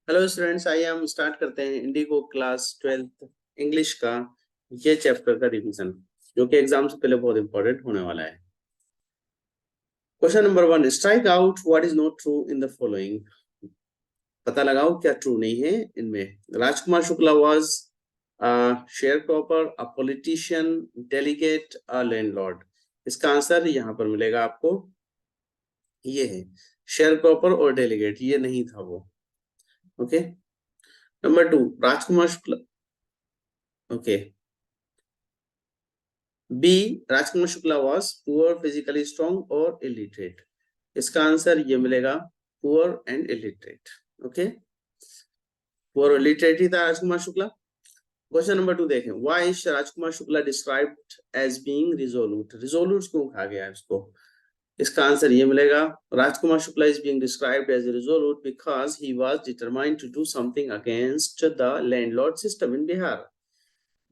Hello students, आइए हम start करते हैं इंडिगो क्लास 12th इंग्लिश का ये चैप्टर का रिवीजन, जो कि एग्जाम से पहले बहुत इंपॉर्टेंट होने वाला है। Question number 1, strike out what is not true in the following. पता लगाओ क्या ट्रू नहीं है इनमें। Rajkumar Shukla was sharecropper, a politician, delegate, a landlord. इसका आंसर यहाँ पर मिलेगा आपको, ये है शेयर टॉपर और डेलीगेट, ये नहीं था वो। Okay, number 2, Rajkumar Shukla. Okay, B, Rajkumar Shukla was poor, physically strong और इलिटरेट। इसका आंसर ये मिलेगा, poor and illiterate. Okay, poor और इलिटरेट ही था राजकुमार शुक्ला। क्वेश्चन नंबर 2 देखें, why is Rajkumar Shukla described as being resolute. Resolute क्यों कहा गया है उसको? इसका आंसर ये मिलेगा, Rajkumar Shukla is being described as resolute because he was determined to do something against the landlord system in Bihar.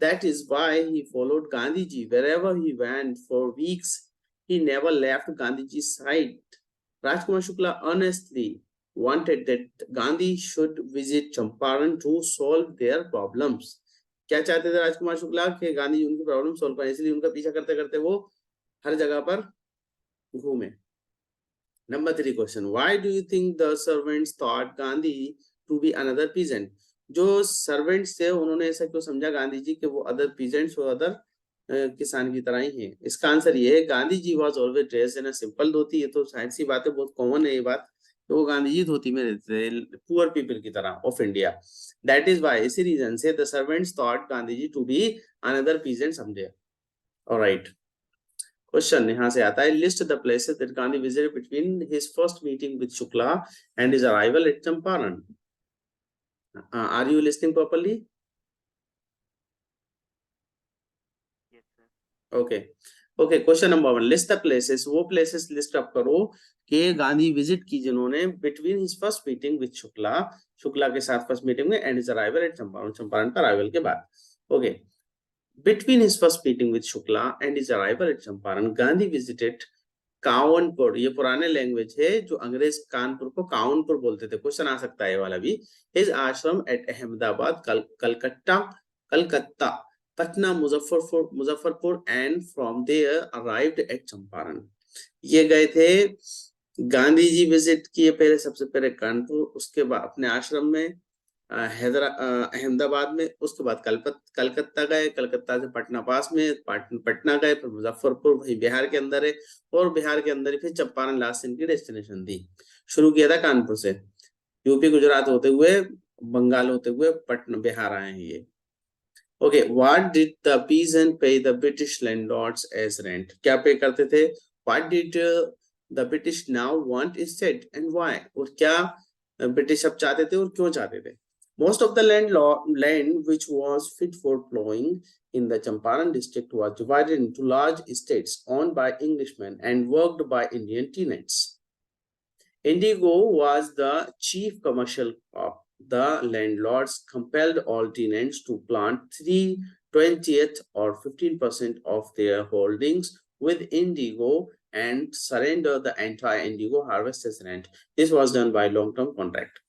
That is why he followed Gandhiji wherever he went. For weeks, he never left Gandhiji's side. Rajkumar Shukla earnestly wanted that Gandhi should visit Champaran to solve their problems. क्या चाहते थे राजकुमार शुक्ला कि गांधी जी उनकी problem solve करें, इसलिए उनका पीछा करते करते वो हर जगह पर घूमे। Number 3 question, why do you think the servants thought Gandhi to be another peasant. जो सर्वेंट्स थे उन्होंने ऐसा क्यों समझा गांधी जी कि वो अदर पीजेंट्स और अदर किसान की तरह ही है। इसका आंसर ये है, Gandhi ji was always dressed in a simple dhoti. ये तो साइड सी बात है, बहुत कॉमन है ये बात, तो वो गांधी जी धोती में रहते थे पुअर पीपल की तरह of India. That is why, इसी रीजन से the servants thought Gandhi ji to be another peasant समझे। ऑलराइट, क्वेश्चन यहाँ से आता है, list the places that Gandhi visited between his first meeting with Shukla and his arrival at Champaran. Are you listing properly? Yes, sir. Okay, okay, question number 1, list the places. वो places list up करो कि गांधी visit की जिन्होंने between his first meeting with Shukla, Shukla के साथ first meeting में, and his arrival at Champaran, Champaran का अराइवल के बाद। Okay, between his first meeting with Shukla and his arrival at Champaran, Gandhi visited Cawnpore. ये पुराने लैंग्वेज है, जो अंग्रेज कानपुर को काउनपुर बोलते थे। क्वेश्चन आ सकता है ये वाला भी। His ashram at Ahmedabad, Calcutta, Calcutta, Patna, Muzaffarpur and from there arrived at Champaran. ये गए थे, गांधी जी विजिट किए पहले, सबसे पहले कानपुर, उसके बाद अपने आश्रम में अहमदाबाद में, उसके बाद कलकत्ता गए, कलकत्ता से पटना पास में, पटना गए, फिर मुजफ्फरपुर वही बिहार के अंदर है, और बिहार के अंदर ही फिर चंपारण लास्ट इनकी डेस्टिनेशन थी। शुरू किया था कानपुर से, यूपी गुजरात होते हुए, बंगाल होते हुए पटना बिहार आए हैं ये। Okay, what did the peasant pay the British landlords as rent. क्या पे करते थे? What did the British now want instead and why. और क्या ब्रिटिश अब चाहते थे और क्यों चाहते थे? Most of the land which was fit for plowing in the Champaran district was divided into large estates owned by Englishmen and worked by Indian tenants. Indigo was the chief commercial crop. The landlords compelled all tenants to plant 3/20th or 15% of their holdings with indigo and surrender the entire indigo harvest as rent. This was done by long-term contract.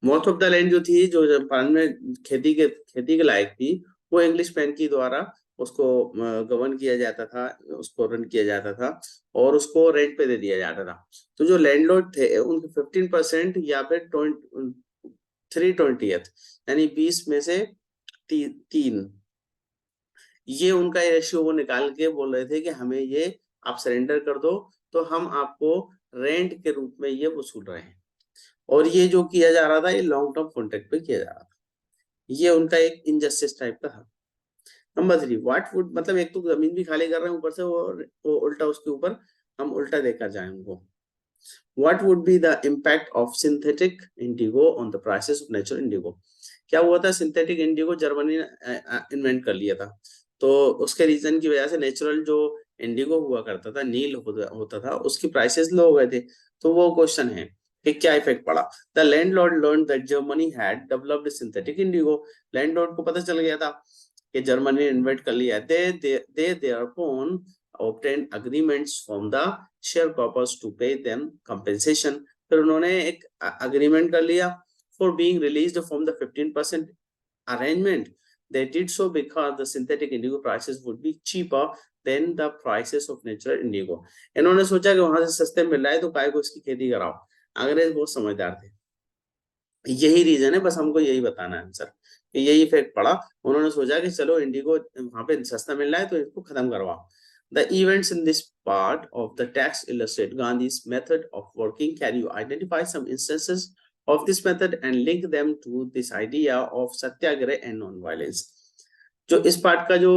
Most of the land जो थी, जो Japan में खेती के लायक थी, वो English man की द्वारा उसको गवर्न किया जाता था, उसको रन किया जाता था, और उसको रेंट पे दे दिया जाता था। तो जो लैंडलॉर्ड थे उनके 15% या फिर 3/20th, यानी 20 में से 3, ये उनका रेशियो वो निकाल के बोल रहे थे कि हमें ये आप सरेंडर कर दो, तो हम आपको रेंट के रूप में ये वसूल रहे हैं। और ये जो किया जा रहा था, ये लॉन्ग टर्म कॉन्ट्रैक्ट पे किया जा रहा था। ये उनका एक इनजस्टिस टाइप का था। नंबर 3, व्हाट वुड, मतलब एक तो जमीन भी खाली कर रहे हैं ऊपर से, वो उल्टा उसके ऊपर हम उल्टा देकर जाए उनको। What would be the impact of synthetic Indigo on the prices of natural Indigo. क्या हुआ था? सिंथेटिक इंडिगो जर्मनी ने इन्वेंट कर लिया था, तो उसके रीजन की वजह से नेचुरल जो इंडिगो हुआ करता था, नील होता था, उसकी प्राइसेस लो हो गए थे। तो वो क्वेश्चन है कि क्या इफेक्ट पड़ा। The landlord learn that Germany had developed synthetic Indigo. Landlord को पता चल गया था कि जर्मनी ने इन्वेंट कर लिया। दे therefore obtained agreements from the sharecroppers to pay them compensation. फिर उन्होंने एक अग्रीमेंट कर लिया for being released from the 15% arrangement. They did so because the synthetic indigo prices would be cheaper than the prices of natural indigo. इन्होंने सोचा कि वहां से सस्ते मिल रहा है तो काय को इसकी खेती कराओ। अंग्रेज बहुत समझदार थे, यही रीजन है, बस हमको यही बताना है आंसर, यही इफेक्ट पड़ा। उन्होंने सोचा कि चलो इंडिगो वहां पे सस्ता मिल रहा है तो इसको खत्म करवाओ। The events in this part of the text illustrate Gandhi's method of working. Can you identify some instances of this method and link them to this idea of satyagraha and non-violence? जो इस part का जो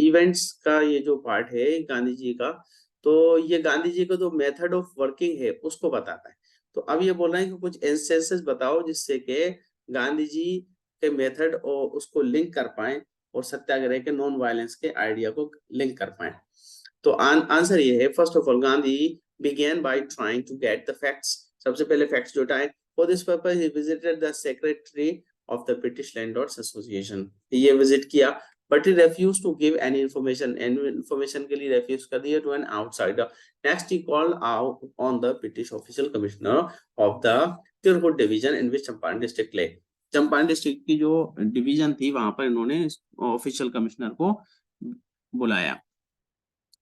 events का ये जो part है गांधी जी का, तो ये गांधी जी का जो मेथड ऑफ वर्किंग है उसको बताता है। तो अब ये बोल रहे हैं कि कुछ इंस्टेंसेस बताओ जिससे कि गांधी जी के मेथड और उसको लिंक कर पाए और सत्याग्रह के नॉन वायलेंस के आइडिया को लिंक कर पाए। तो आंसर ये है, first of all Gandhi began by trying to get the facts. सबसे पहले फैक्ट्स जुटाए। For this purpose he visited the secretary of the British Landlords Association. ये विजिट किया, but he refused to give any information. Any information के लिए refuse कर दिया to an outsider. Next he called out on the British official commissioner of the Tirhut division in which Champaran district lay. Champaran district की जो division थी वहां पर इन्होंने ऑफिशियल कमिश्नर को बुलाया।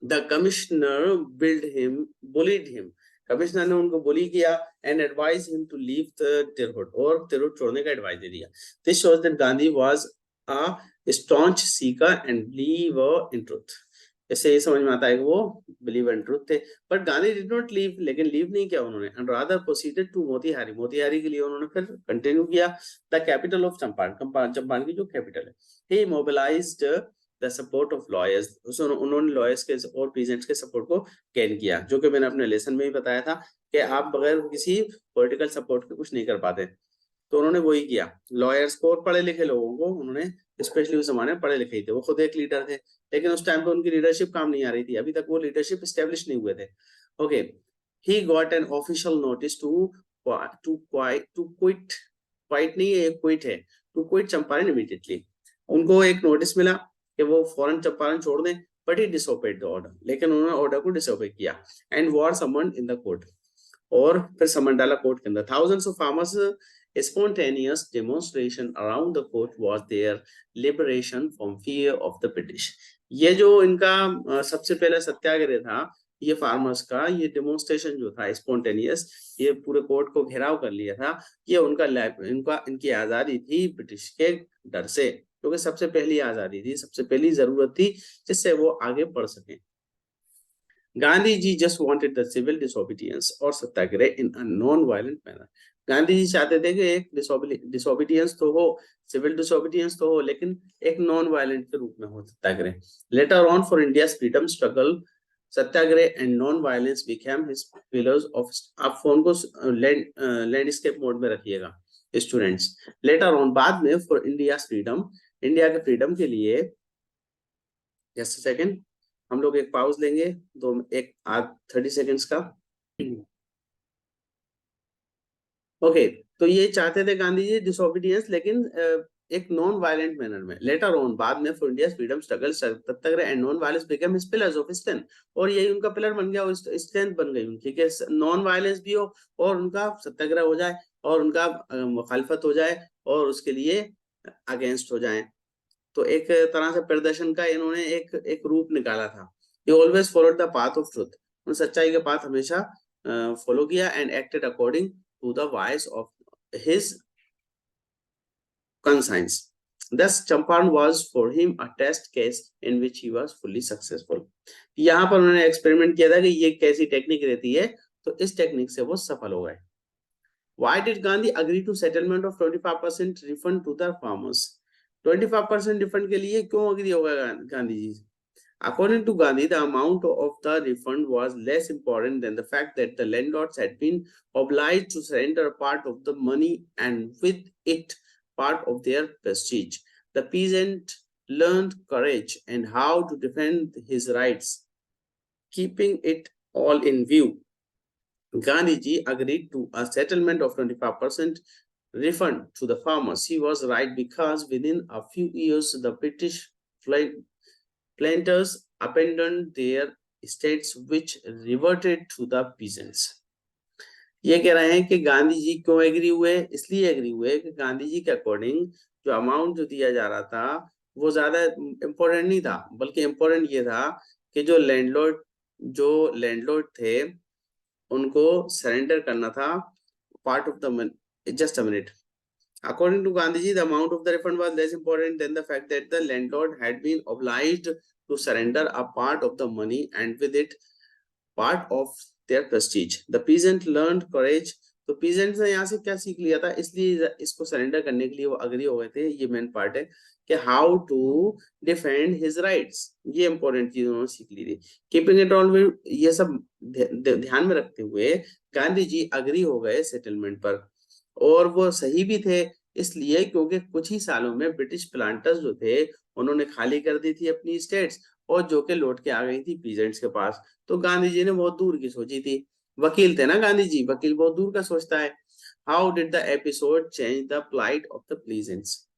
The commissioner bullied him. Commissioner ने उनको बुली किया and advised him to leave the Tirhut, और तिरहुत छोड़ने का एडवाइस दे दिया। This shows that Gandhi was a staunch seeker and believer in truth. इससे ये समझ में आता है कि वो believer in truth थे। But Gandhi did not leave, लेकिन लीव नहीं किया उन्होंने, and rather proceeded to Motihari. Motihari के लिए उन्होंने फिर कंटिन्यू किया। The capital of Champaran, Champaran की जो कैपिटल है। He mobilized the support of lawyers. उन्होंने lawyers के और peasants के सपोर्ट को गेन किया, जो कि मैंने अपने लेसन में ही बताया था कि आप बगैर किसी पॉलिटिकल सपोर्ट के कुछ नहीं कर पाते। तो उन्होंने वही किया, लॉयर्स को और पढ़े लिखे लोगों को उन्होंने, स्पेशली उस जमाने में पढ़े लिखे ही थे, वो खुद एक लीडर थे, लेकिन उस टाइम पे उनकी लीडरशिप काम नहीं आ रही थी, अभी तक वो लीडरशिप एस्टेब्लिश नहीं हुए थे। Okay, he got an official notice to quit नहीं है, क्विट है, टू क्विट चंपारण इमीडिएटली। उनको एक नोटिस मिला कि वो फौरन चंपारण छोड़ दें, but he disobeyed the order, लेकिन उन्होंने ऑर्डर को डिसोबे किया and were summoned in the court, और फिर समन डाला कोर्ट के अंदर। Thousands of farmers spontaneous demonstration around the court was their liberation from fear of the British. ये जो इनका सबसे पहला सत्याग्रह था ये फार्मर्स का, ये डेमोन्स्ट्रेशन जो था स्पॉन्टेनियस, ये पूरे कोर्ट को घेराव कर लिया था, ये इनकी आजादी थी ब्रिटिश के डर से, क्योंकि सबसे पहली आजादी थी, सबसे पहली जरूरत थी जिससे वो आगे बढ़ सके। Gandhi ji just wanted the civil disobedience और satyagraha in a non violent manner. Gandhi ji चाहते थे कि एक डिसोबीडियंस तो हो, सिविल डिसोबीडियंस तो हो, लेकिन एक नॉन वायलेंट के रूप में हो satyagraha. Later on for India's freedom struggle satyagraha and non violence became his pillars of. आप फोन को लैंडस्केप मोड में रखिएगा स्टूडेंट्स। लेटर ऑन, बाद में, फॉर इंडियाज फ्रीडम, इंडिया के फ्रीडम के लिए, जस्ट अ सेकंड, हम लोग एक पाउज लेंगे, 30 सेकेंड्स का। ओके, तो ये चाहते थे गांधी जी डिसोबीडियंस, लेकिन एक नॉन वायलेंट मैनर में। लेटर ऑन, बाद में, for India freedom struggle satyagraha and non violence become his pillars of strength, और यही उनका पिलर बन गया, स्ट्रेंथ बन गई उनकी, कि नॉन वायलेंस भी हो और उनका सत्याग्रह हो जाए और उनका मुखालफत हो जाए और उसके लिए अगेंस्ट हो जाए। तो एक तरह से प्रदर्शन का इन्होंने एक रूप निकाला था। He always followed the path of truth. उन सच्चाई के पाथ हमेशा फॉलो किया and acted according to the voice of his conscience. Thus, Champaran was for him a test case in which he was fully successful. यहाँ पर उन्होंने experiment किया था कि ये कैसी टेक्निक रहती है, तो इस टेक्निक से वो सफल हो गए। Why did Gandhi agree to settlement of 25% refund to the farmers? 25% refund के लिए क्यों अग्री होगा Gandhi ji? According to Gandhi, the amount of the refund was less important than the fact that the landlords had been obliged to surrender a part of the money and with it part of their prestige. The peasant learned courage and how to defend his rights, keeping it all in view. Gandhiji agreed to a settlement of 25% refund to the farmers. He was right, because within a few years the British planters abandoned their estates, which reverted to the peasants. ये कह रहे हैं कि गांधी जी क्यों agree हुए, इसलिए agree हुए कि गांधी जी के अकॉर्डिंग जो अमाउंट जो दिया जा रहा था वो ज्यादा इम्पोर्टेंट नहीं था, बल्कि इम्पोर्टेंट ये था कि जो लैंडलॉर्ड थे उनको सरेंडर करना था part of the money. Just a minute. According to Gandhiji, the amount of the refund was less important than the fact that the landlord had been obliged to surrender a part of the money and with it part of their prestige. The peasant learned courage. तो peasants ने यहाँ से क्या सीख लिया था, इसलिए इसको सरेंडर करने के लिए वो अग्री हो गए थे। ये मेन पार्ट है कि how to defend his rights, ये इंपॉर्टेंट चीज उन्होंने सीख ली थी। कीपिंग इट ऑल में ये सब ध्यान में रखते हुए गांधी जी अग्री हो गए सेटलमेंट पर, और वो सही भी थे, इसलिए क्योंकि कुछ ही सालों में ब्रिटिश प्लांटर्स जो थे उन्होंने खाली कर दी थी अपनी स्टेट्स, और जो कि लौट के आ गई थी पीजेंट्स के पास। तो गांधी जी ने बहुत दूर की सोची थी, वकील थे ना गांधी जी, वकील बहुत दूर का सोचता है। How did the episode change the plight of the peasants?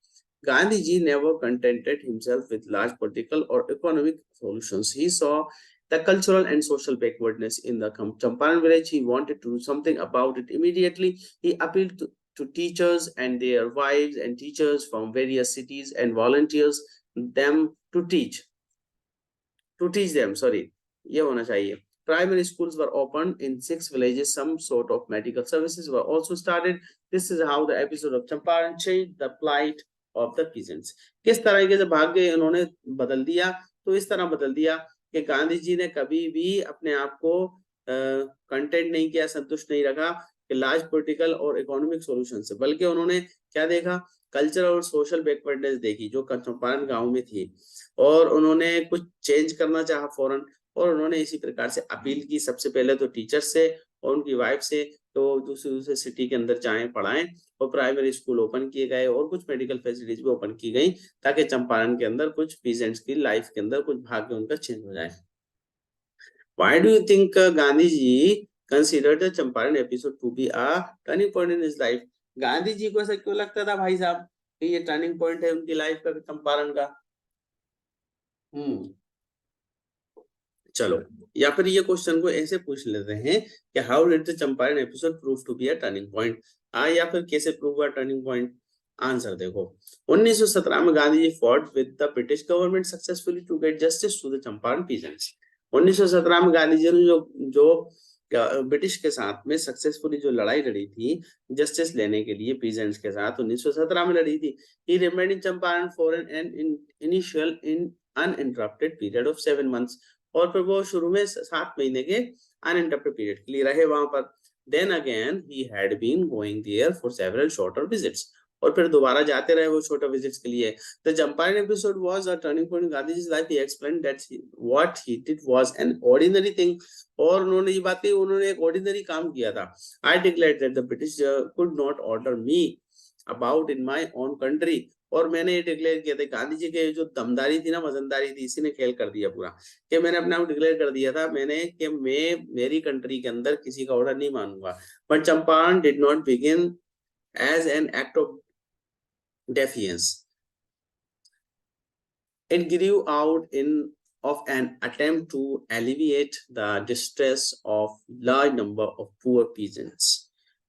Gandhi ji never contented himself with large political or economic solutions. He saw the cultural and social backwardness in the Champaran village. He wanted to do something about it immediately. He appealed to teachers and their wives and teachers from various cities and volunteers them to teach them. Sorry, ये होना चाहिए. Primary schools were opened in 6 villages. Some sort of medical services were also started. This is how the episode of Champaran changed the plight of the peasants. किस तरीके से भाग गए उन्होंने बदल दिया, तो इस तरह बदल दिया कि गांधी जी ने कभी भी अपने आप को कंटेंट नहीं किया, संतुष्ट नहीं रखा कि लार्ज पॉलिटिकल और इकोनॉमिक सॉल्यूशन से, बल्कि उन्होंने क्या देखा, कल्चर और सोशल बैकवर्डनेस देखी जो चंपारण गांव में थी, और उन्होंने कुछ चेंज करना चाहा फौरन, और उन्होंने इसी प्रकार से अपील की सबसे पहले तो टीचर्स से और उनकी वाइफ से, तो दूसरे दूसरे सिटी के अंदर जाएं पढ़ाएं, और प्राइमरी स्कूल ओपन किए गए और कुछ मेडिकल फैसिलिटीज भी ओपन की गई ताकि चंपारण के अंदर कुछ पीजेंट्स की लाइफ के अंदर कुछ भाग्य उनका चेंज हो जाए। Why do you think Gandhi ji considered the Champaran episode to be a turning point in his life? Gandhi ji को ऐसा क्यों लगता था भाई साहब कि ये टर्निंग पॉइंट है उनकी लाइफ का चंपारण का? चलो, या फिर ये क्वेश्चन को ऐसे पूछ लेते हैं कि how did the Champaran episode prove to be a turning point? या फिर कैसे प्रूव हुआ टर्निंग पॉइंट? आंसर देखो, 1917 में Gandhi ji fought with the British government successfully to get justice to the Champaran peasants. 1917 में गांधी जी ने जो ब्रिटिश के साथ में सक्सेसफुली जो लड़ाई लड़ी थी जस्टिस लेने के लिए पीजेंट्स के साथ, 1917 में लड़ी थी। ही remained in Champaran for an initial in uninterrupted period of 7 months, और फिर वो शुरू में 7 महीने के अनइंटरप्टेड पीरियड के लिए रहे वहां पर। Then again he had been going there for several shorter visits, और फिर दोबारा जाते रहे वो छोटे विजिट्स के लिए। The Champaran episode was a turning point in Gandhiji's life. He explained that what he did was an ordinary thing, और उन्होंने ये बात कही, उन्होंने एक ऑर्डिनरी काम किया था। I declared that the British could not order me about in my own country, और मैंने ये डिक्लेयर किया था। गांधी जी के जो दमदारी थी ना, वजनदारी थी, इसी ने खेल कर दिया पूरा, कि मैंने अपने आप डिक्लेयर कर दिया था मैंने कि मैं मेरी कंट्री के अंदर किसी का ऑर्डर नहीं मानूंगा। But Champaran did not begin as an act of defiance. It grew out of an attempt to alleviate the distress of large number of poor peasants.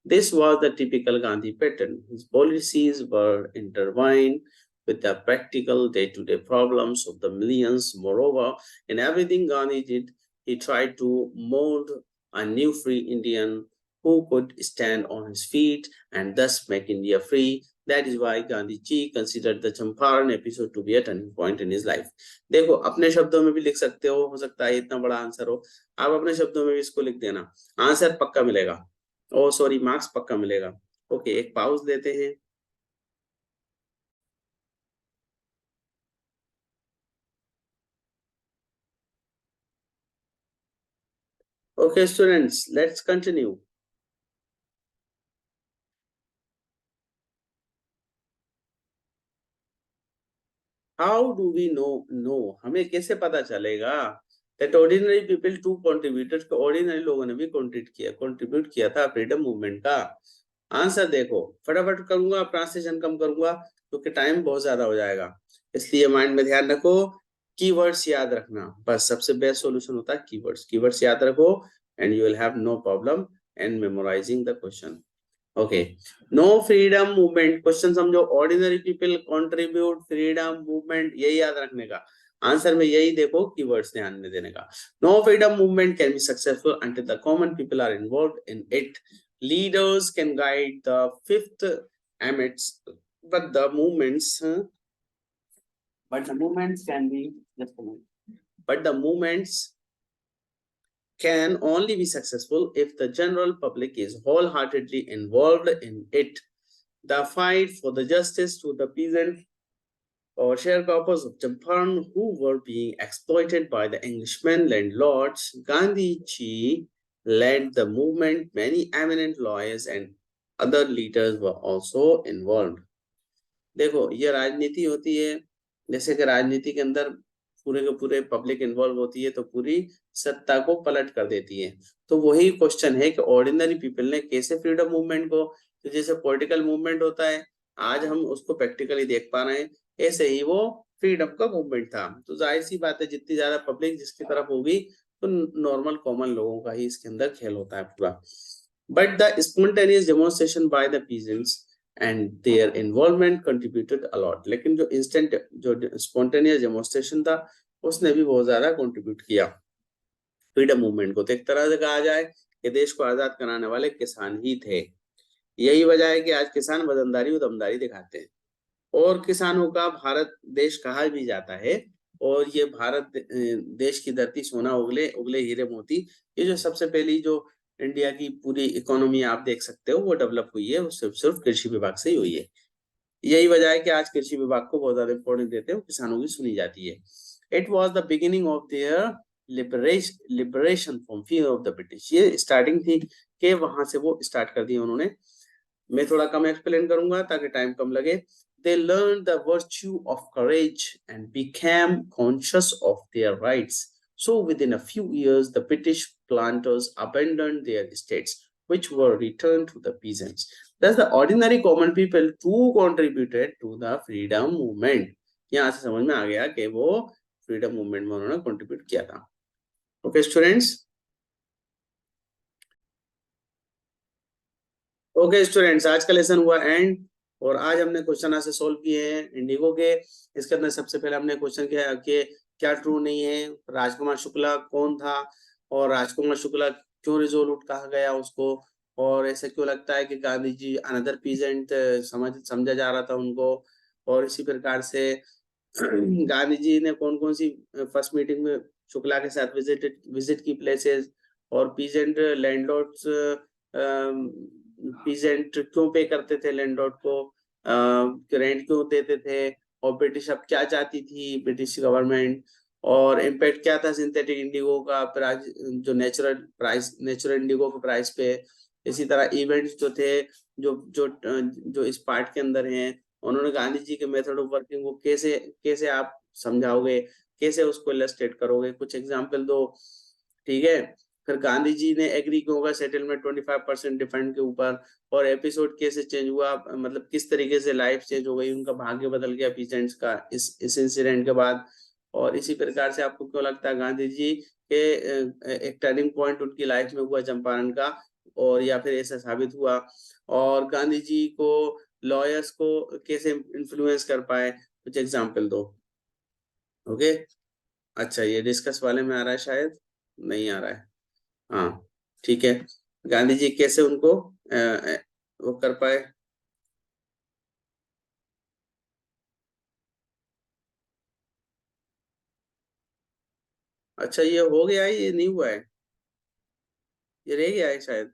This was the typical Gandhi pattern. His policies were intertwined with the practical day-to-day problems of the millions. Moreover, in everything Gandhi did, he tried to mold a new free Indian who could stand on his feet and thus make India free. That is why Gandhi ji considered the Champaran episode to be a turning point in his life. देखो, अपने शब्दों में भी लिख सकते हो सकता है इतना बड़ा आंसर हो, आप अपने शब्दों में भी इसको लिख देना, आंसर पक्का मिलेगा। ओ सॉरी, मार्क्स पक्का मिलेगा। ओके, एक पाउज लेते हैं। Okay, students, let's continue. How do we know? हमें कैसे पता चलेगा that ordinary people too contributed? ordinary लोगों ने भी contribute किया था फ्रीडम मूवमेंट का। आंसर देखो, फटाफट करूंगा, ट्रांसलेशन कम करूंगा क्योंकि टाइम बहुत ज्यादा हो जाएगा, इसलिए माइंड में ध्यान रखो, कीवर्ड्स याद रखना, बस सबसे बेस्ट सॉल्यूशन होता है कीवर्ड्स याद रखो and you will have no problem and memorizing the question. Okay, no freedom movement. Question समझो, ordinary people contribute freedom movement, यही याद रखने का. आंसर में यही देखो, कीवर्ड्स ध्यान में देने का. No freedom movement can be successful until the common people are involved in it. Leaders can guide the fifth amendments, but the movements can be just a minute. But the movements can only be successful if the general public is wholeheartedly involved in it. The fight for the justice to the peasant or sharecroppers of Champaran who were being exploited by the Englishmen landlords, Gandhi ji led the movement. Many eminent lawyers and other leaders were also involved. देखो, ये राजनीति होती है, जैसे कि राजनीति के अंदर पूरे के पूरे पब्लिक इन्वॉल्व होती है तो पूरी सत्ता को पलट कर देती है. तो वही क्वेश्चन है कि ऑर्डिनरी पीपल ने कैसे फ्रीडम मूवमेंट को, तो जैसे पॉलिटिकल मूवमेंट होता है, आज हम उसको प्रैक्टिकली देख पा रहे हैं, ऐसे ही वो फ्रीडम का मूवमेंट था. तो जाहिर सी बात है, जितनी ज्यादा पब्लिक जिसकी तरफ होगी तो नॉर्मल कॉमन लोगों का ही इसके अंदर खेल होता है पूरा. But the spontaneous demonstration by the peasants and their involvement contributed a lot. लेकिन जो instant जो spontaneous demonstration था उसने भी बहुत ज्यादा contribute किया फ्रीडम मूवमेंट को. तो एक तरह से कहा जाए कि देश को आजाद कराने वाले किसान ही थे. यही वजह है कि आज किसान वजनदारी और दमदारी दिखाते हैं और किसानों का भारत देश कहा भी जाता है. और ये भारत देश की धरती सोना उगले उगले हीरे मोती, ये जो सबसे पहली जो इंडिया की पूरी इकोनॉमी आप देख सकते हो वो डेवलप हुई है, वो सिर्फ कृषि विभाग से ही हुई है. यही वजह है कि आज कृषि विभाग को बहुत ज्यादा इंपॉर्टेंस देते हैं, किसानों की सुनी जाती है. It was the beginning of their liberation from fear of the British. ये स्टार्टिंग थी कि वहां से वो स्टार्ट कर दिया उन्होंने. मैं थोड़ा कम एक्सप्लेन करूंगा ताकि टाइम कम लगे. They learned the virtue of courage and became conscious of their rights. So within a few years, the British planters abandoned their estates, which were returned to the peasants. Thus, the ordinary common people too contributed to the freedom movement. यहाँ से समझ में आ गया कि वो freedom movement में उन्होंने contribute किया था. Okay, students. Okay, students. आज का लेसन हुआ एंड और आज हमने क्वेश्चन आंसर सोल्व किए हैं इंडिगो के. इसके अंदर सबसे पहले हमने क्वेश्चन किया कि क्या ट्रू नहीं है, राजकुमार शुक्ला कौन था और राजकुमार शुक्ला क्यों रिजोल्यूट कहा गया उसको, और ऐसा क्यों लगता है कि गांधी जी अनदर पीजेंट समझा जा रहा था उनको. और इसी प्रकार से गांधी जी ने कौन कौन सी फर्स्ट मीटिंग में शुक्ला के साथ विजिट की प्लेसेस, और पीजेंट लैंडलॉर्ड्स पीजेंट क्यों पे करते थे लैंडलॉर्ड को, रेंट क्यों देते थे, और ब्रिटिश अब क्या चाहती थी ब्रिटिश गवर्नमेंट, और इम्पैक्ट क्या था सिंथेटिक इंडिगो का प्राइस जो नेचुरल इंडिगो के प्राइस पे. इसी तरह इवेंट्स जो थे जो इस पार्ट के अंदर हैं, उन्होंने गांधी जी के मेथड ऑफ वर्किंग को कैसे आप समझाओगे, कैसे उसको इलस्ट्रेट करोगे, कुछ एग्जाम्पल दो. ठीक है. फिर गांधी जी ने एग्री क्यों होगा सेटलमेंट 25% डिफेंड के ऊपर, और एपिसोड कैसे चेंज हुआ, मतलब किस तरीके से लाइफ चेंज हो गई, उनका भाग्य बदल गया पीजेंट्स का इस इंसिडेंट के बाद. और इसी प्रकार से आपको क्यों लगता है गांधी जी के एक टर्निंग पॉइंट उनकी लाइफ में हुआ चंपारण का, और या फिर ऐसा साबित हुआ. और गांधी जी को लॉयर्स को कैसे इन्फ्लुएंस कर पाए, कुछ एग्जाम्पल दो. ओके. अच्छा, ये डिस्कस वाले में आ रहा है, शायद नहीं आ रहा है. हाँ ठीक है. गांधी जी कैसे उनको वो कर पाए. अच्छा, ये हो गया है, ये नहीं हुआ है, ये रह गया है शायद.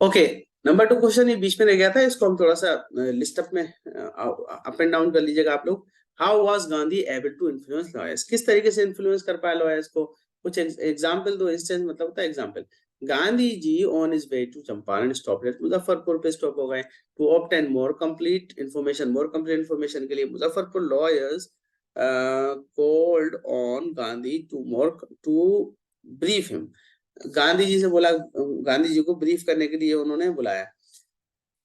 ओके. नंबर 2 क्वेश्चन ये बीच में रह गया था, इसको हम थोड़ा सा लिस्ट अप में अप एंड डाउन कर लीजिएगा आप लोग. How was Gandhi able to influence lawyers, किस तरीके से इन्फ्लुएंस कर पाया लॉयर्स को, कुछ एग्जांपल दो. इंस्टेंस मतलब होता है example. Gandhi ji on his way to Champaran stop at Muzaffarpur पे स्टॉप हो गए to obtain more complete information के लिए. Muzaffarpur lawyers called on Gandhi to brief him. Gandhi ji से बोला, गांधी जी को ब्रीफ करने के लिए उन्होंने बुलाया.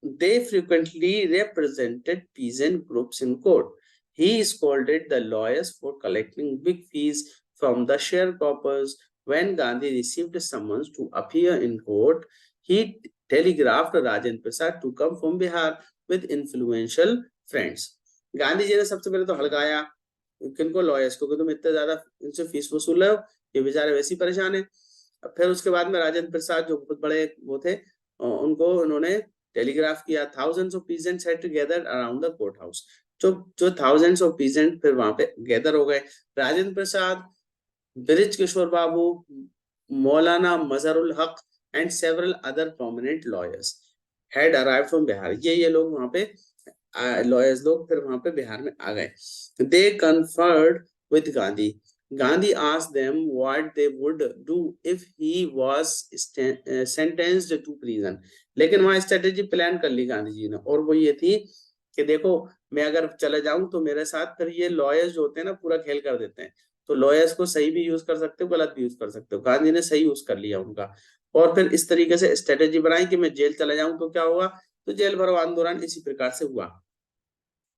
They frequently represented peasant groups in court. He scolded the lawyers for collecting big fees from the sharecroppers When Gandhi received summons to appear in court, he telegraphed Rajendra Prasad to come from Bihar with influential friends. Gandhi ji ने सबसे पहले तो हड़काया किनको, lawyers को, कि तुम इतने ज्यादा इनसे फीस वसूल रहे हो, ये बेचारे वैसे ही परेशान है। फिर उसके बाद में राजेंद्र प्रसाद जो बहुत बड़े वो थे, उनको उन्होंने टेलीग्राफ किया। thousands of peasants had gathered around the court house. जो thousands of peasants फिर वहां पे गैदर हो गए। राजेंद्र प्रसाद, ब्रिज किशोर बाबू, मौलाना मजहरुल हक and several other prominent lawyers had arrived from Bihar. ये लोग वहां पे lawyers लोग फिर वहां पे बिहार में आ गए। They conferred with Gandhi. Gandhi asked them what they would do if he was sentenced to prison. लेकिन वहां स्ट्रेटेजी प्लान कर ली गांधी जी ने, और वो ये थी कि देखो मैं अगर चले जाऊं तो मेरे साथ फिर ये लॉयर्स जो होते हैं ना पूरा खेल कर देते हैं, तो लॉयर्स को सही भी यूज कर सकते हो, गलत भी यूज कर सकते हो। गांधी ने सही यूज कर लिया उनका, और फिर इस तरीके से स्ट्रेटेजी बनाई कि मैं जेल चला जाऊं तो क्या होगा, तो जेल भरो आंदोलन इसी प्रकार से हुआ।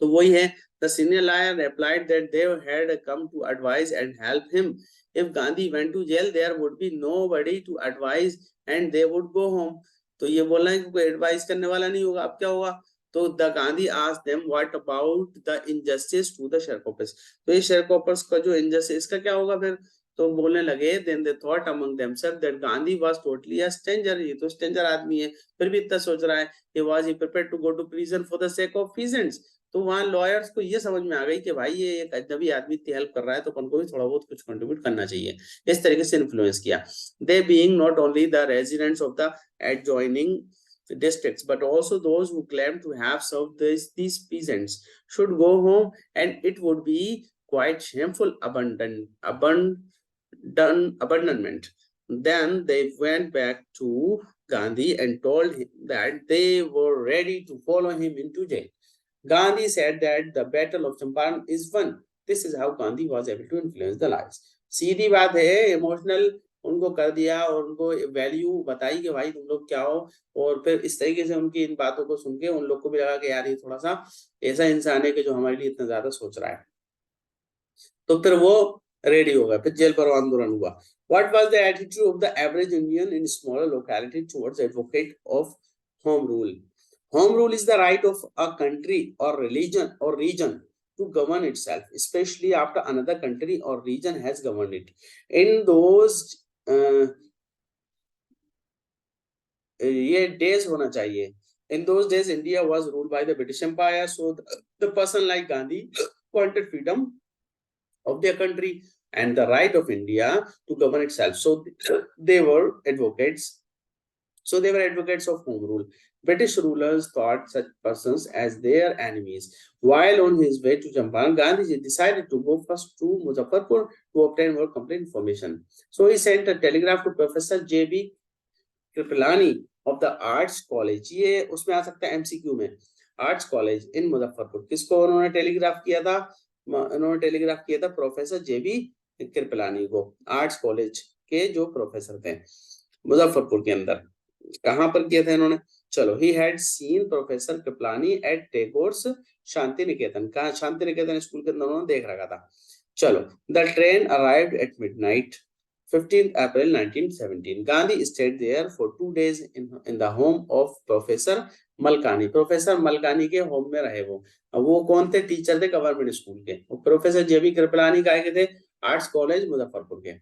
तो वही है, the senior lawyer replied that they had come to advise and help him. If Gandhi went to jail, there would be nobody to advise and they would go home. तो ये बोल रहे हैं कि कोई एडवाइस करने वाला नहीं होगा, अब क्या होगा। तो the Gandhi asked them what about the injustice to the sharecroppers. तो ये sharecroppers का जो injustice, इसका क्या होगा फिर। तो बोलने लगे, then they thought among themselves that Gandhi was totally a stranger. ये तो stranger आदमी है, फिर भी इतना सोच रहा है। Was he prepared to go to prison for the sake of peasants? तो वहां लॉयर्स को ये समझ में आ गई कि भाई ये एक अजनबी आदमी इतनी हेल्प कर रहा है तो अपन को भी थोड़ा बहुत कुछ कंट्रीब्यूट करना चाहिए। इस तरीके से इन्फ्लुएंस किया। They being not only the residents of the adjoining districts but also those who claim to have served these peasants should go home, and it would be quite shameful abandonment. Then they went back to Gandhi and told him that they were ready to follow him into jail. Gandhi said that the battle of Champaran is won. This is how Gandhi was able to influence the lives. सीधी बात है, emotional उनको कर दिया और उनको value बताई कि भाई तुम लोग क्या हो, और फिर इस तरीके से उनकी इन बातों को सुन के उन लोग को भी लगा कि यार ये थोड़ा सा ऐसा इंसान है कि जो हमारे लिए इतना ज्यादा सोच रहा है। तो फिर वो रेडी हो गए, फिर जेल पर आंदोलन हुआ। What was the attitude of the average Indian in smaller locality towards advocate of home rule? Home rule is the right of a country or region to govern itself, especially after another country or region has governed it. In those ये days होना चाहिए. In those days, India was ruled by the British Empire, so the person like Gandhi wanted freedom of their country and the right of India to govern itself. So they were advocates. So they were advocates of home rule. British rulers thought such persons as their enemies. While on his way to Champaran, Gandhi decided to go first to Muzaffarpur to obtain more complete information. So he sent a telegraph to Professor J.B. Kripalani of the Arts College. ये उसमें आ सकता है MCQ में, Arts College in Muzaffarpur. किसको उन्होंने telegraph किया था? उन्होंने टेलीग्राफ किया था प्रोफेसर JB कृपलानी को, आर्ट्स कॉलेज के जो प्रोफेसर थे मुजफ्फरपुर के अंदर। कहां पर किया था इन्होंने? चलो, he had seen professor Kripalani at Tagore's Shanti Niketan. कहा? शांति निकेतन स्कूल के अंदर उन्होंने देख रखा था। चलो, the train arrived at midnight 15th April 1917. Gandhi stayed there for 2 days in the home of Professor Malkani. Professor Malkani के होम में रहे वो कौन थे? टीचर थे गवर्नमेंट स्कूल के। प्रोफेसर JB कृपलानी का के थे आर्ट्स कॉलेज मुजफ्फरपुर के।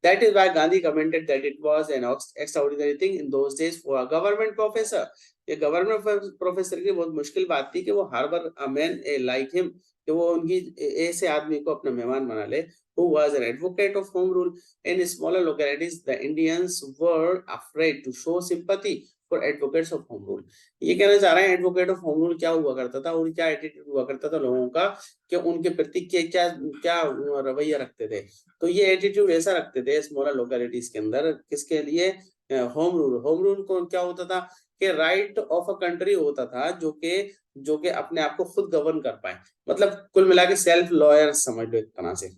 That is why Gandhi commented that it was an extraordinary thing in those days for a government professor. ये गवर्नमेंट प्रोफेसर की बहुत मुश्किल बात थी कि वो harbour a man like him, कि वो उनकी ऐसे आदमी को अपना मेहमान बना ले, who was an advocate of home rule. In smaller localities, the Indians were afraid to show sympathy for advocates of home rule. ये कहना चाह रहे हैं एडवोकेट ऑफ होम रूल क्या हुआ करता था और क्या एटीट्यूड हुआ करता था लोगों का, कि उनके प्रति क्या क्या रवैया रखते थे। तो ये एटीट्यूड ऐसा रखते थे स्मॉलर लोकेलिटीज के अंदर, किसके लिए? Home rule. होम रूल को क्या होता था कि राइट ऑफ अ कंट्री होता था जो कि अपने आप को खुद गवर्न कर पाए। मतलब कुल मिला के सेल्फ लॉयर समझ लो, एक तरह से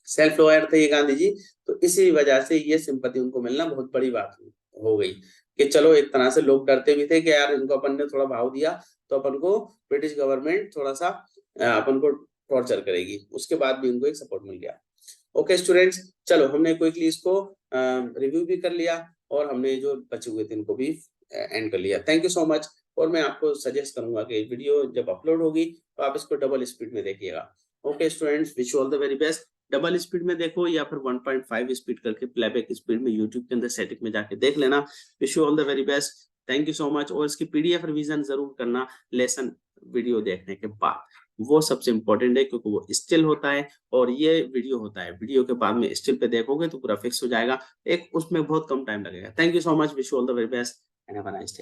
सेल्फ लॉयर थे ये गांधी जी। तो इसी वजह से ये सिंपैथी उनको मिलना बहुत बड़ी बात हो गई कि चलो एक तरह से लोग डरते भी थे कि यार इनको अपन ने थोड़ा भाव दिया तो अपन को ब्रिटिश गवर्नमेंट थोड़ा सा अपन को टॉर्चर करेगी। उसके बाद भी उनको एक सपोर्ट मिल गया। ओके स्टूडेंट्स, चलो हमने क्विकली इसको रिव्यू भी कर लिया और हमने जो बचे हुए थे इनको भी एंड कर लिया। Thank you so much. और मैं आपको सजेस्ट करूंगा कि वीडियो जब अपलोड होगी तो आप इसको डबल स्पीड में देखिएगा। Okay students, wish you all the very best. Double speed में देखो या फिर 1.5 स्पीड करके प्लेबैक स्पीड में यूट्यूब के अंदर सेटिंग में जाके देख लेना। Wish you all the very best. Thank you so much. और इसकी पीडीएफ रिवीजन जरूर करना लेसन वीडियो देखने के बाद, वो सबसे इंपॉर्टेंट है क्योंकि वो स्टिल होता है और ये वीडियो होता है। वीडियो के बाद में स्टिल पे देखोगे तो पूरा फिक्स हो जाएगा, एक उसमें बहुत कम टाइम लगेगा। Thank you so much. Wish you all the very best and have a nice day.